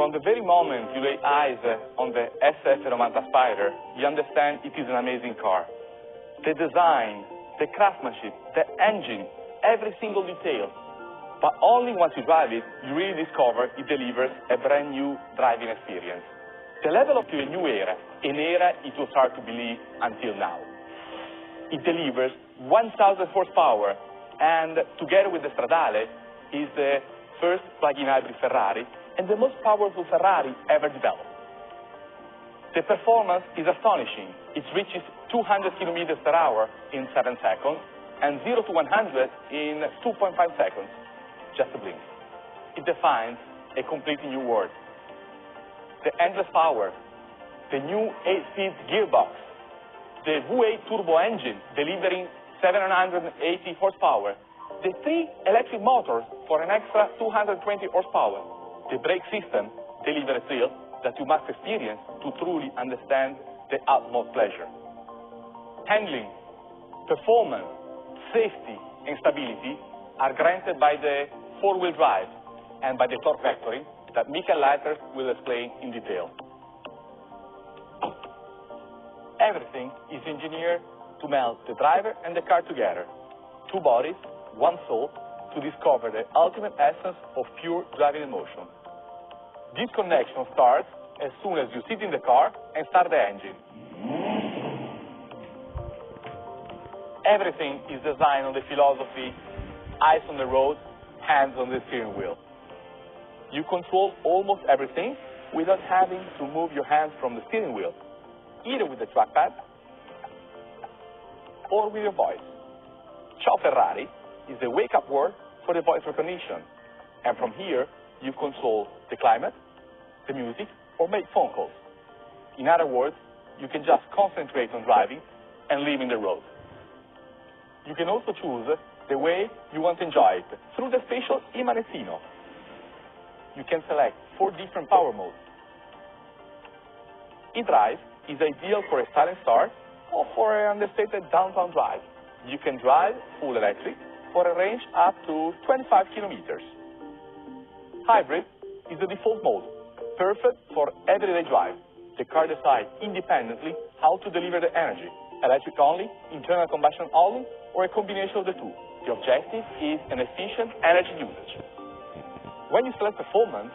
From the very moment you lay eyes on the SF90 Spider, you understand it is an amazing car. The design, the craftsmanship, the engine, every single detail. But only once you drive it, you really discover it delivers a brand new driving experience. The level of a new era, an era it was hard to believe until now. It delivers 1,000 horsepower, and together with the Stradale, is the first plug-in hybrid Ferrari and the most powerful Ferrari ever developed. The performance is astonishing. It reaches 200 kilometers per hour in 7 seconds and 0 to 100 in 2.5 seconds, just a blink. It defines a completely new world. The endless power, the new 8-speed gearbox, the V8 turbo engine delivering 780 horsepower, the 3 electric motors for an extra 220 horsepower, the brake system deliver a thrill that you must experience to truly understand the utmost pleasure. Handling, performance, safety, and stability are granted by the 4-wheel drive and by the torque vectoring that Michael Leiter will explain in detail. Everything is engineered to melt the driver and the car together. 2 bodies, 1 soul, to discover the ultimate essence of pure driving emotion. This connection starts as soon as you sit in the car and start the engine. Everything is designed on the philosophy, eyes on the road, hands on the steering wheel. You control almost everything without having to move your hands from the steering wheel, either with the trackpad or with your voice. Ciao Ferrari is the wake-up word for the voice recognition, and from here you control the climate, the music, or make phone calls. In other words, you can just concentrate on driving and leaving the road. You can also choose the way you want to enjoy it through the special iManettino. You can select 4 different power modes. E-Drive is ideal for a silent start or for an understated downtown drive. You can drive full electric for a range up to 25 kilometers. Hybrid is the default mode, perfect for everyday drive. The car decides independently how to deliver the energy, electric only, internal combustion only, or a combination of the two. The objective is an efficient energy usage. When you select performance,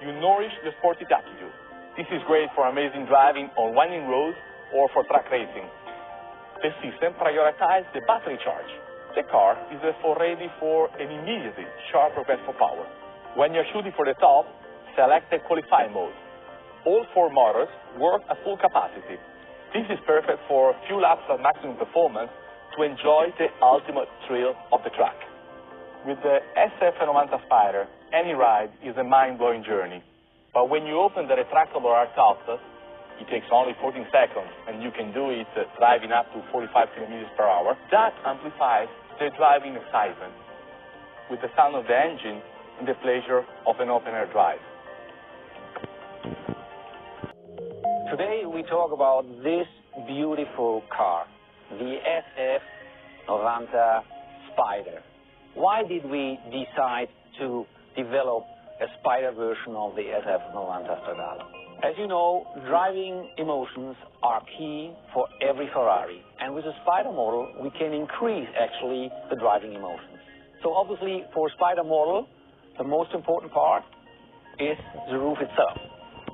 you nourish the sporty attitude. This is great for amazing driving on winding roads or for track racing. The system prioritizes the battery charge. The car is therefore ready for an immediately sharp request for power. When you're shooting for the top, select the qualifying mode. All 4 motors work at full capacity. This is perfect for a few laps at maximum performance to enjoy the ultimate thrill of the track. With the SF90 Spider, any ride is a mind-blowing journey. But when you open the retractable hardtop, it takes only 14 seconds, and you can do it driving up to 45 kilometers per hour. That amplifies the driving excitement with the sound of the engine and the pleasure of an open-air drive. Today we talk about this beautiful car, the SF90 Spider. Why did we decide to develop a Spider version of the SF90 Stradale? As you know, driving emotions are key for every Ferrari, and with a Spider model we can increase actually the driving emotions. So obviously for a Spider model the most important part is the roof itself.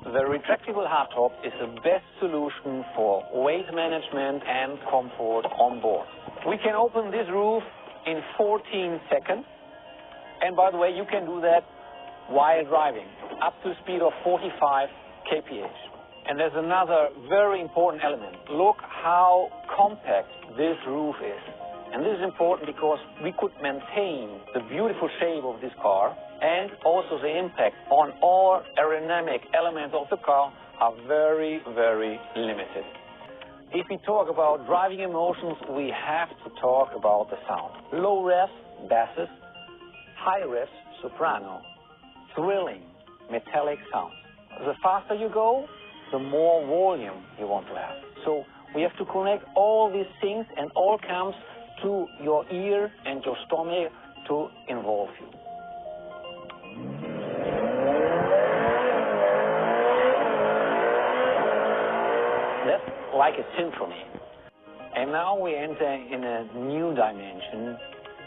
The retractable hardtop is the best solution for weight management and comfort on board. We can open this roof in 14 seconds, and by the way you can do that while driving up to a speed of 45 kph. And there's another very important element. Look how compact this roof is. And this is important because we could maintain the beautiful shape of this car, and also the impact on all aerodynamic elements of the car are very, very limited. If we talk about driving emotions, we have to talk about the sound. Low revs, basses, high revs, soprano, thrilling, metallic sounds. The faster you go, the more volume you want to have. So we have to connect all these things, and all comes to your ear and your stomach to involve you. like a symphony. And now we enter in a new dimension,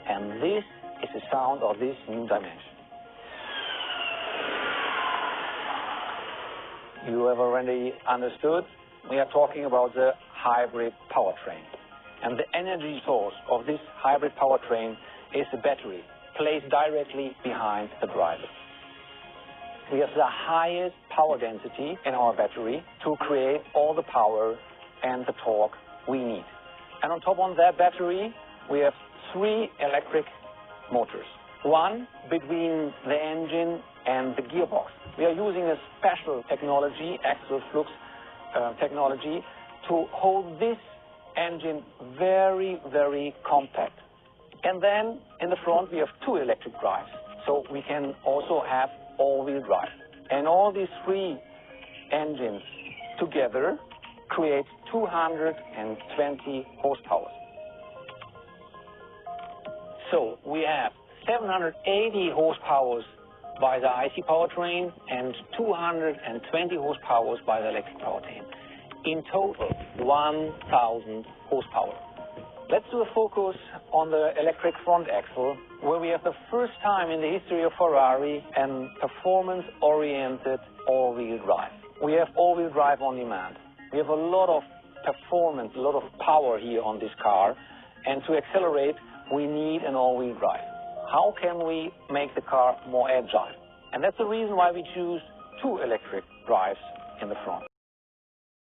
and this is the sound of this new dimension. You have already understood, we are talking about the hybrid powertrain. And the energy source of this hybrid powertrain is the battery, placed directly behind the driver. We have the highest power density in our battery to create all the power and the torque we need. And on top of that battery, we have 3 electric motors. One between the engine and the gearbox. We are using a special technology, axial flux technology, to hold this engine very, very compact. And then in the front we have 2 electric drives, so we can also have all-wheel drive. And all these 3 engines together create 220 horsepower. So we have 780 horsepower by the IC powertrain and 220 horsepower by the electric powertrain. In total, 1,000 horsepower. Let's do a focus on the electric front axle, where we have the first time in the history of Ferrari an performance-oriented all-wheel drive. We have all-wheel drive on demand. We have a lot of performance, a lot of power here on this car, and to accelerate, we need an all-wheel drive. How can we make the car more agile? And that's the reason why we choose 2 electric drives in the front.